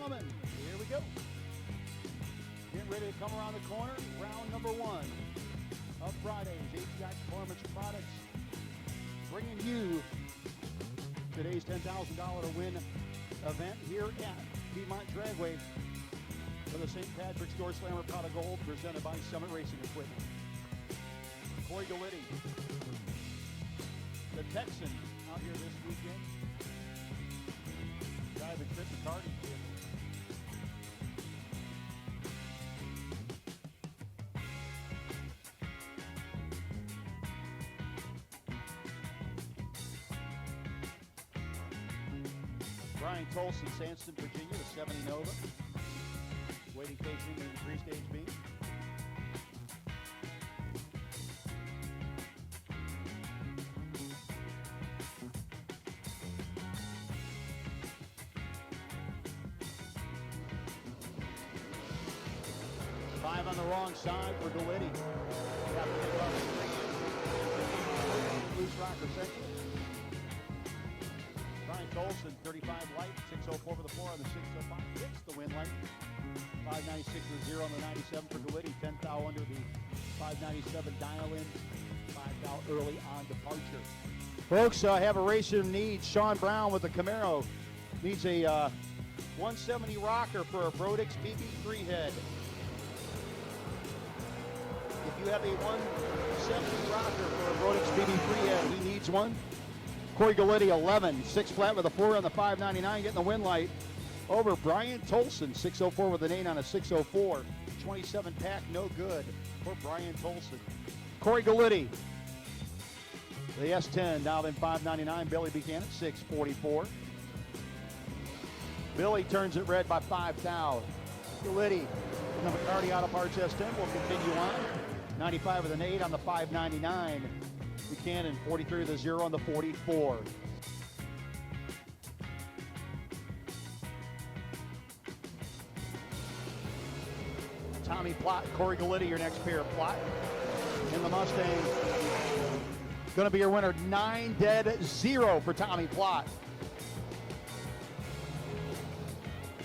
gentlemen, here we go. Getting ready to come around the corner. Round number one of Friday's HVAC Performance Products. Bringing you today's $10,000 to win event here at Piedmont Dragway for the St. Patrick's Door Slammer Pot of Gold presented by Summit Racing Equipment. Cory Gulitti, the Texan, out here this weekend. Driving Chris McCarty. Bryan Tolson, Sandston, Virginia, the 70 Nova. Waiting patiently in the three-stage beam. Five on the wrong side for Gulitti. Loose rocker section. Bryan Tolson, 35 light, 604 for the 4 on the 605. Hits the win light. 596 with 0 on the 97 for Gulitti. 10th thou under the 597 dial in. 5 thou early on departure. Folks, I have a racer who needs Sean Brown with the Camaro. Needs a 170 rocker for a Brodix BB3 head. If you have a 170 rocker for a Brodix BB3 head, he needs one. Cory Gulitti, 11, 6 flat with a 4 on the 599, getting the win light over Bryan Tolson, 604 with an 8 on a 604. 27 pack, no good for Bryan Tolson. Cory Gulitti, the S10, now in 599. Billy Buchanan, 644. Billy turns it red by 5 thou. Gulitti, the McCarty Auto Parts S10 will continue on. 95 with an 8 on the 599. Buchanan, 43 with a 0 on the 44. Tommy Plott, Cory Gulitti, your next pair. Plott in the Mustang. Going to be your winner, 9-0 for Tommy Plott.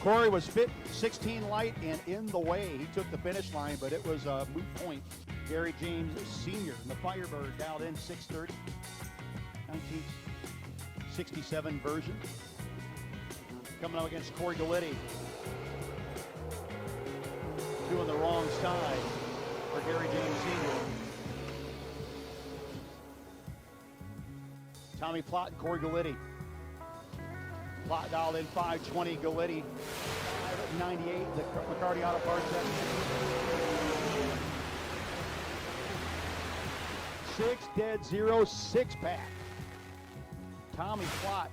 Cory was fit, 16 light, and in the way. He took the finish line, but it was a moot point. Gary James Sr. in the Firebird, dialed in 630. 1967 version. Coming up against Cory Gulitti. Doing the wrong side for Gary James Sr. Tommy Plott and Cory Gulitti. Plott dialed in 520, Gulitti 598, the McCarty Auto Parts. 6-0, 6-pack. Tommy Plott,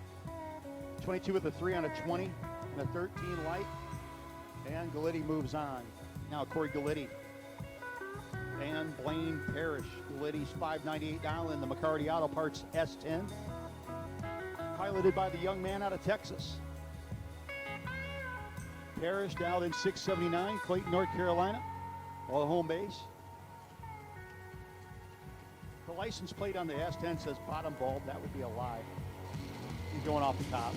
22 with a 3 on a 20 and a 13 light. And Gulitti moves on. Now Cory Gulitti and Blane Parrish. Gulitti's 598 dial in the McCarty Auto Parts S10. Piloted by the young man out of Texas. Parrish dialed in 679, Clayton, North Carolina. All home base. The license plate on the S10 says bottom bulb. That would be a lie. He's going off the top.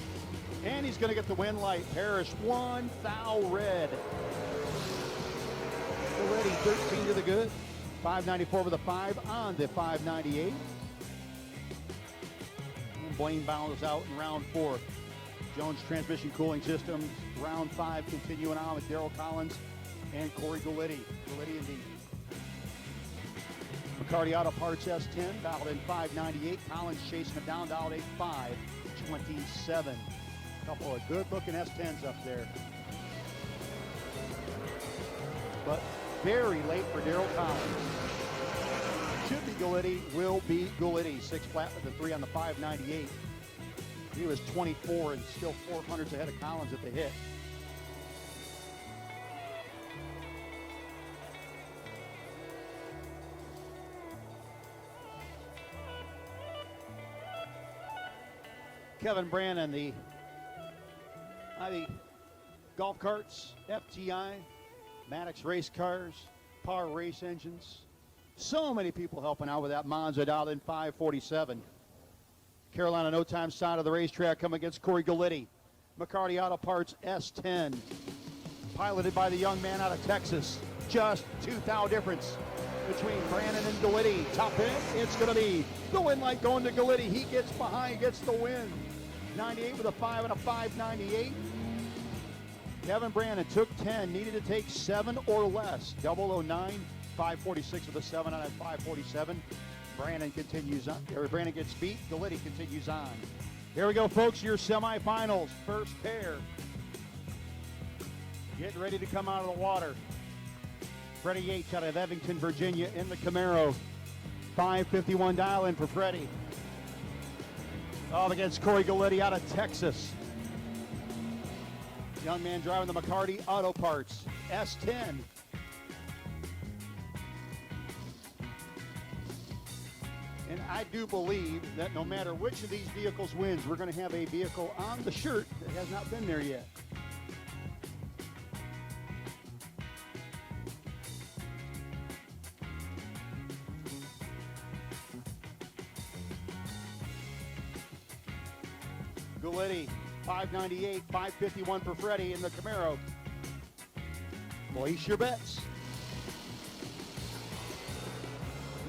And he's going to get the win light. Parrish, 1 thou red. Gulitti, 13 to the good. 594 with a 5 on the 598. And Blane bounds out in round 4. Jones Transmission Cooling Systems. Round 5 continuing on with Darrell Collins and Cory Gulitti. Gulitti indeed. McCarty Auto Parts S10, dialed in 598. Collins chasing him down, dialed in 527. A couple of good-looking S10s up there. But very late for Darrell Collins. Should be Gulitti, will be Gulitti. 6 flat with the 3 on the 598. He was 24 and still 400s ahead of Collins at the hit. Kevin Brannon, the golf carts, FTI, Maddox race cars, Par race engines. So many people helping out with that Monza, dialed in 547. Carolina No Time side of the racetrack coming against Cory Gulitti. McCarty Auto Parts S10, piloted by the young man out of Texas. Just 2 thou difference between Brannon and Gulitti. Top end, it's going to be the win light going to Gulitti. He gets behind, gets the win. 98 with a 5 and a 598. Kevin Brannon took 10, needed to take 7 or less. 009, 546 with a 7 on at 547. Brannon continues on, or Brannon gets beat. Gulitti continues on. Here we go, folks, your semifinals. First pair. Getting ready to come out of the water. Freddie Yeatts out of Evington, Virginia in the Camaro. 551 dial in for Freddie. Up against Cory Gulitti out of Texas. Young man driving the McCarty Auto Parts S10. And I do believe that no matter which of these vehicles wins, we're going to have a vehicle on the shirt that has not been there yet. Gulitti, 598, 551 for Freddie in the Camaro. Place your bets.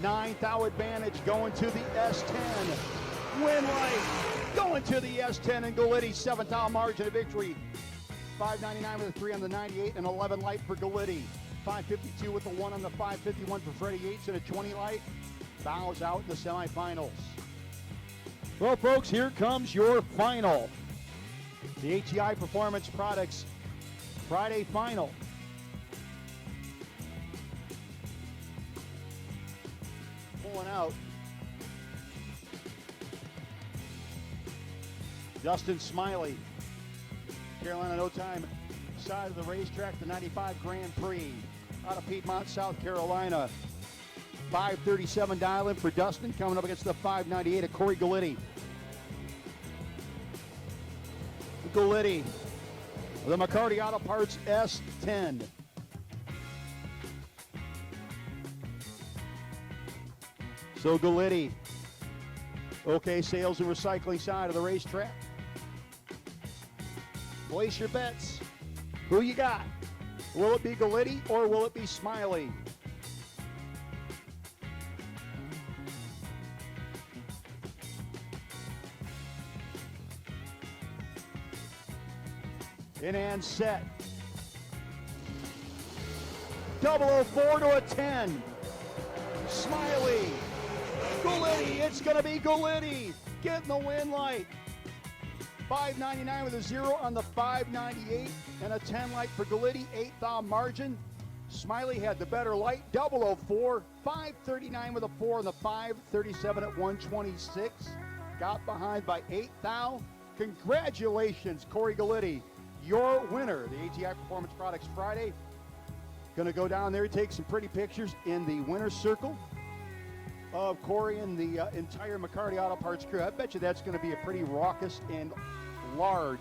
9 thou advantage going to the S10. Win light going to the S10 and Gulitti. 7 thou margin of victory. 599 with a 3 on the 98 and 11 light for Gulitti. 552 with the 1 on the 551 for Freddie Yeatts and a 20 light. Bows out in the semifinals. Well, folks, here comes your final. The HEI Performance Products Friday final. Pulling out Dustin Smiley, Carolina No Time side of the racetrack, the 95 Grand Prix out of Piedmont, South Carolina. 537 dial in for Dustin, coming up against the 598 of Cory Gulitti. Gulitti, the McCarty Auto Parts S10. So Gulitti, okay, sales and recycling side of the racetrack. Place your bets. Who you got? Will it be Gulitti or will it be Smiley? In and set. 004 to a 10. Smiley. Gulitti. It's going to be Gulitti getting the win light. 599 with a 0 on the 598 and a 10 light for Gulitti. 8 thou margin. Smiley had the better light. 004. 539 with a 4 on the 537 at 126. Got behind by 8 thou. Congratulations, Cory Gulitti. Your winner, the HEI Performance Products Friday. Going to go down there, take some pretty pictures in the winner's circle of Cory and the entire McCarty Auto Parts crew. I bet you that's going to be a pretty raucous and large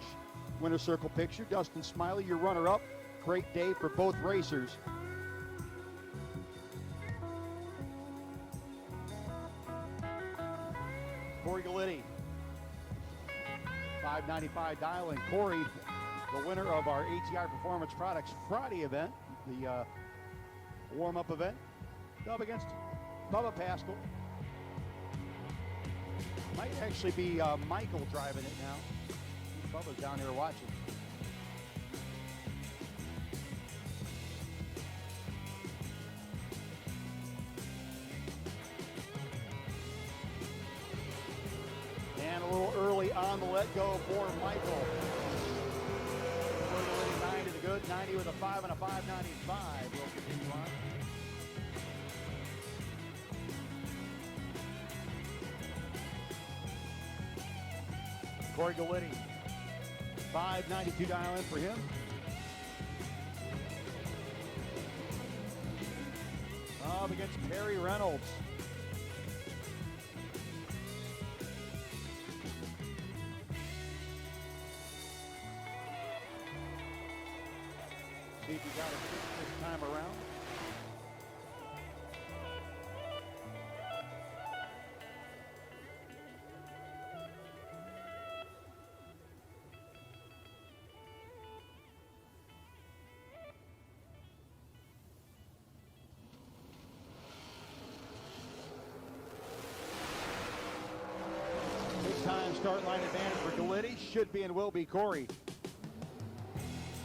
winner's circle picture. Dustin Smiley, your runner-up. Great day for both racers. Cory Gulitti, 595 dial, and Cory, the winner of our HEI Performance Products Friday event, the warm-up event, up against Bubba Paschal. Might actually be Michael driving it now. Bubba's down here watching. And a little early on the let go for Michael. 90 to good, 90 with a 5 and a 595. We'll continue on. Cory Gulitti, 592 dial in for him. Up against Perry Reynolds. See if you got it this time around. start line advantage for Gulitti. Should be and will be Cory.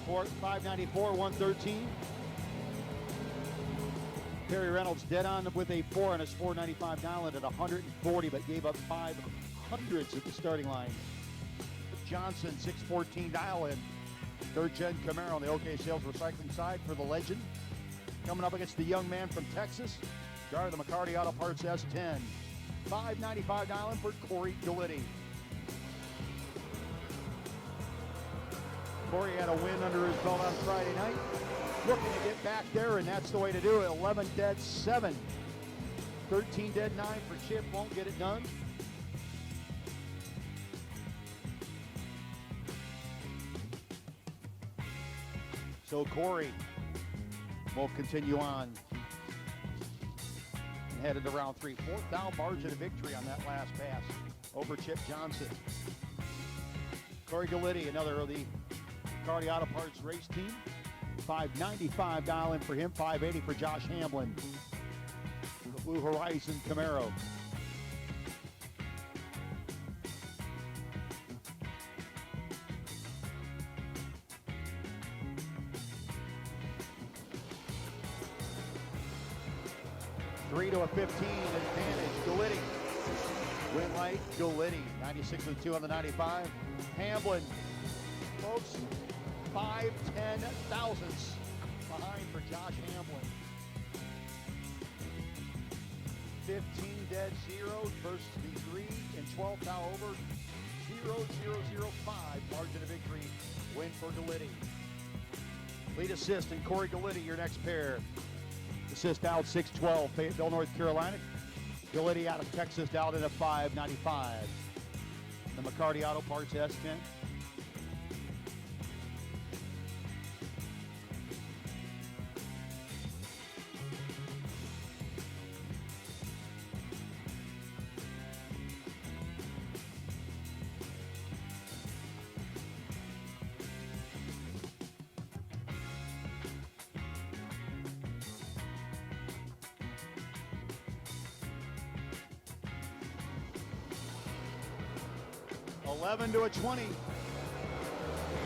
594, 113. Perry Reynolds dead on with a 4 on his 495 gallon at 140, but gave up 500s at the starting line. Johnson, 614 dial in. Third gen Camaro on the OK Sales Recycling side for the legend. Coming up against the young man from Texas, driver of the McCarty Auto Parts S10. 595 dial in for Cory Gulitti. Cory had a win under his belt on Friday night. Looking to get back there, and that's the way to do it. 11 dead, 7. 13 dead, 9 for Chip. Won't get it done. So Cory will continue on and headed to round 3. 4th down margin of victory on that last pass over Chip Johnson. Cory Gulitti, another of the McCarty Auto Parts race team. 595 dial in for him, 580 for Josh Hamblin. The Blue Horizon Camaro. Three to a 15 advantage. Gulitti. Win light, Gulitti. 96 and 2 on the 95. Hamblin. Folks, 5 10 thousandths behind for Josh Hamblin. 15 dead, 0 versus the 3 and 12 now over. 0-0-0-5 margin of victory. Win for Gulitti. Lead assist and Cory Gulitti, your next pair. Assist out 612, Fayetteville, North Carolina. Gulitti out of Texas, out in a 595. The McCarty Auto Parts S10. $11 to a 20.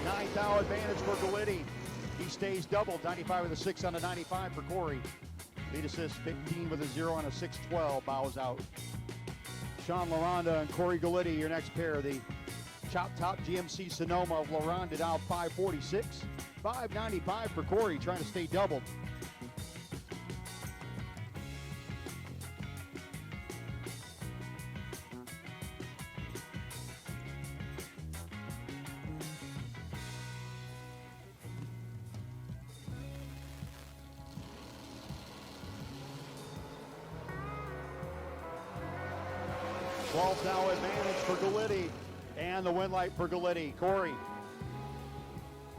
9th hour advantage for Gulitti. He stays doubled. 95 with a 6 on the 95 for Cory. Lead assist 15 with a 0 on a 612. Bows out. Shaun Laronda and Cory Gulitti, your next pair. The Chop Top GMC Sonoma of Laronda down 546. 595 for Cory, trying to stay doubled. Now advantage for Gulitti, and the win light for Gulitti. Cory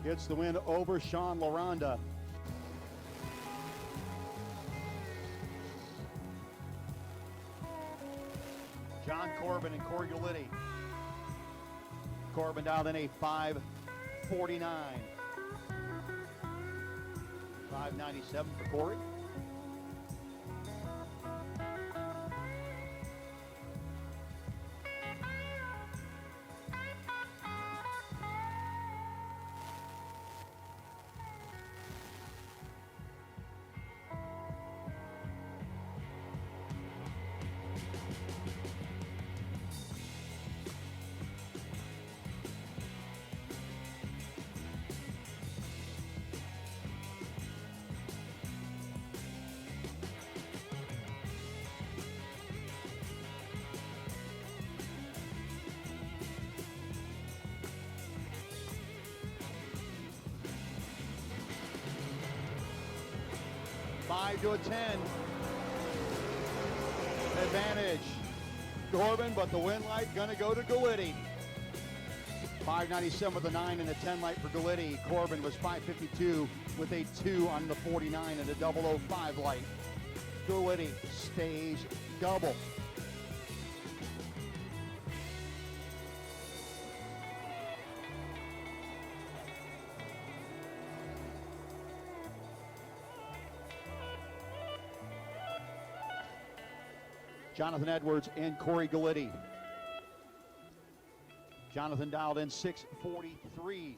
gets the win over Shaun Laronda. Jon Corbin and Cory Gulitti. Corbin down in a 549. 597 for Cory. To a 10 advantage. Corbin, but the win light gonna go to Gulitti. 597 with a 9 and a 10 light for Gulitti. Corbin was 552 with a 2 on the 49 and a 005 light. Gulitti stays double. Jonathan Edwards and Cory Gulitti. Jonathan dialed in 643.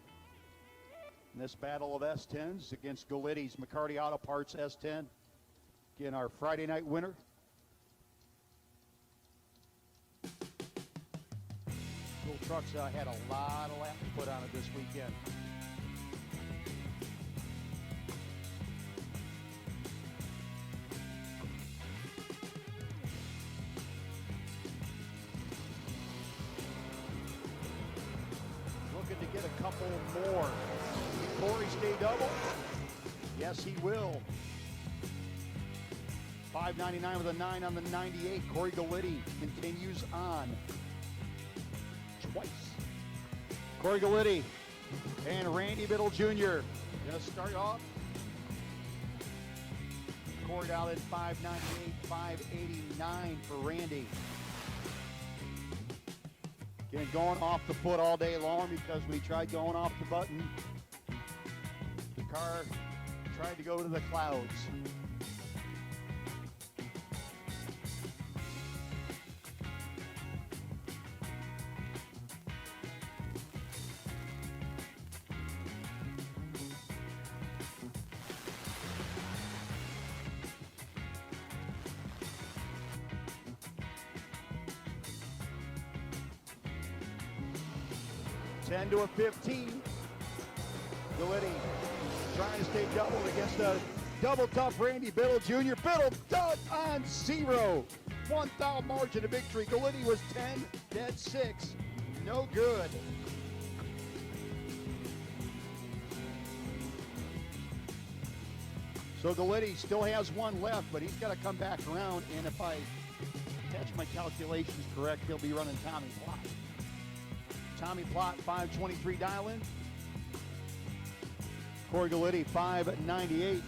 In this battle of S10s against Gulitti's McCarty Auto Parts S10. Again, our Friday night winner. Little Trucks had a lot of laps put on it this weekend. Looking to get a couple more. Will Cory stay double? Yes, he will. 599 with a 9 on the 98. Cory Gulitti continues on. Twice. Cory Gulitti and Randy Biddle Jr. Gonna start off. Cory down at 598, 589 for Randy. Again, going off the foot all day long because we tried going off the button. The car tried to go to the clouds. Ten to a 15. Gulitti trying to stay doubled against a double tough Randy Biddle Jr. Biddle done on 0. 1 thou margin of victory. Gulitti was 10, dead 6. No good. So Gulitti still has one left, but he's got to come back around. And if I catch my calculations correct, he'll be running Tommy Plott. Tommy Plott, 523 dial-in. Cory Gulitti, 598.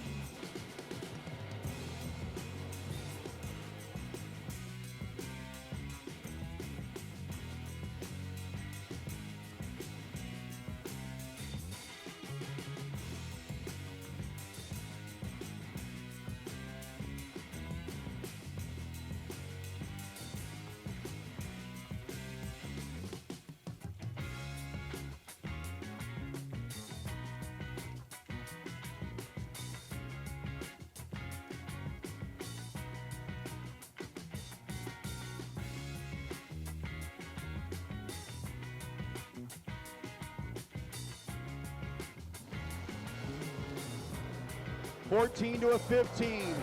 $14 to a 15.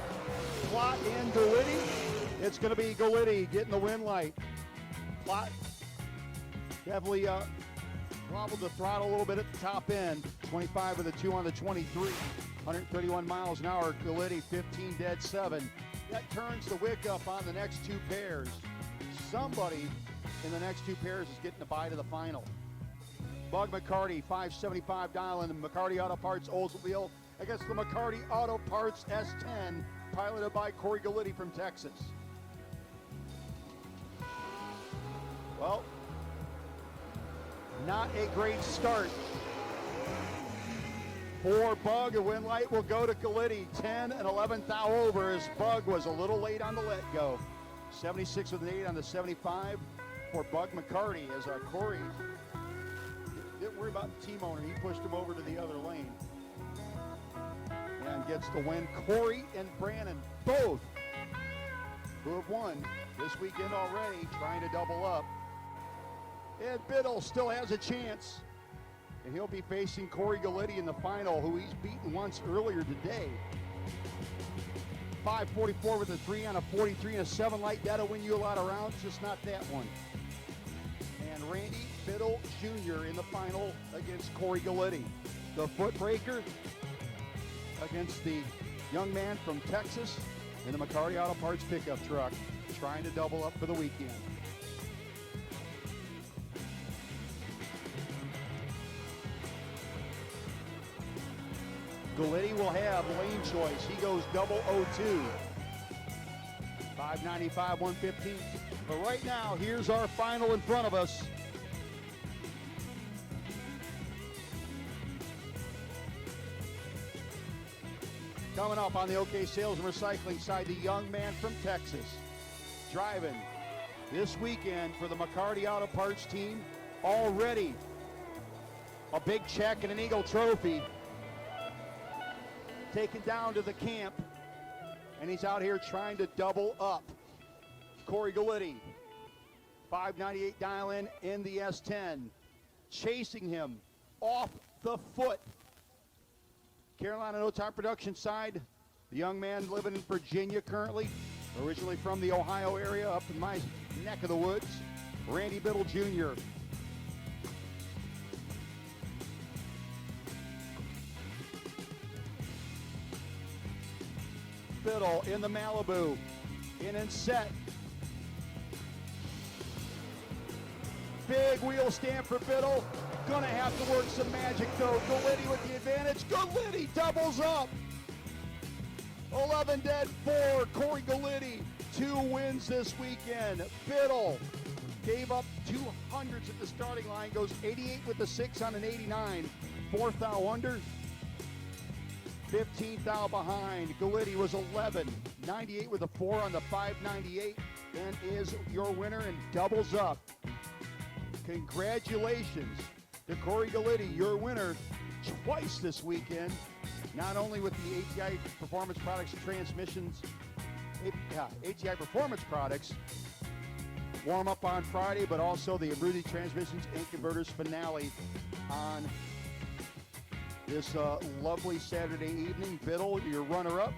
Plott and Gulitti. It's going to be Gulitti getting the win light. Plott definitely wobbled the throttle a little bit at the top end. 25 with a 2 on the 23. 131 miles an hour. Gulitti 15 dead 7. That turns the wick up on the next two pairs. Somebody in the next two pairs is getting a bye to the final. Bug McCarty, 575 dial in the McCarty Auto Parts Oldsmobile against the McCarty Auto Parts S10, piloted by Cory Gulitti from Texas. Well, not a great start. For Bug, a win light will go to Gulitti. 10 and 11 thou over as Bug was a little late on the let go. 76 with an 8 on the 75 for Bug McCarty as Cory didn't worry about the team owner. He pushed him over to the other lane. And gets the win. Cory and Brannon, both who have won this weekend already, trying to double up. And Biddle still has a chance. And he'll be facing Cory Gulitti in the final, who he's beaten once earlier today. 544 with a 3 on a 43 and a 7 light. That'll win you a lot of rounds, just not that one. And Randy Biddle Jr. in the final against Cory Gulitti. The footbreaker against the young man from Texas in the McCarty Auto Parts pickup truck, trying to double up for the weekend. Gulitti will have lane choice. He goes 002. 595, 115. But right now, here's our final in front of us. Coming up on the OK Sales and Recycling side, the young man from Texas, driving this weekend for the McCarty Auto Parts team already a big check and an Eagle trophy taken down to the camp, and he's out here trying to double up. Cory Gulitti, 598 dial-in in the S10, chasing him off the foot. Carolina No Time Production side, the young man living in Virginia currently, originally from the Ohio area, up in my neck of the woods, Randy Biddle Jr. Biddle in the Malibu, in and set. Big wheel stamp for Biddle. Gonna have to work some magic though. Gulitti with the advantage. Gulitti doubles up. 11 dead, 4. Cory Gulitti, 2 wins this weekend. Biddle gave up 200s at the starting line. Goes 88 with the 6 on an 89. 4th thou under. 15th thou behind. Gulitti was 11. 98 with a 4 on the 598. And is your winner and doubles up. Congratulations to Cory Gulitti, your winner twice this weekend. Not only with the ATI Performance Products transmissions, ATI Performance Products warm up on Friday, but also the Abruzzi Transmissions and Converters finale on this lovely Saturday evening. Biddle, your runner-up.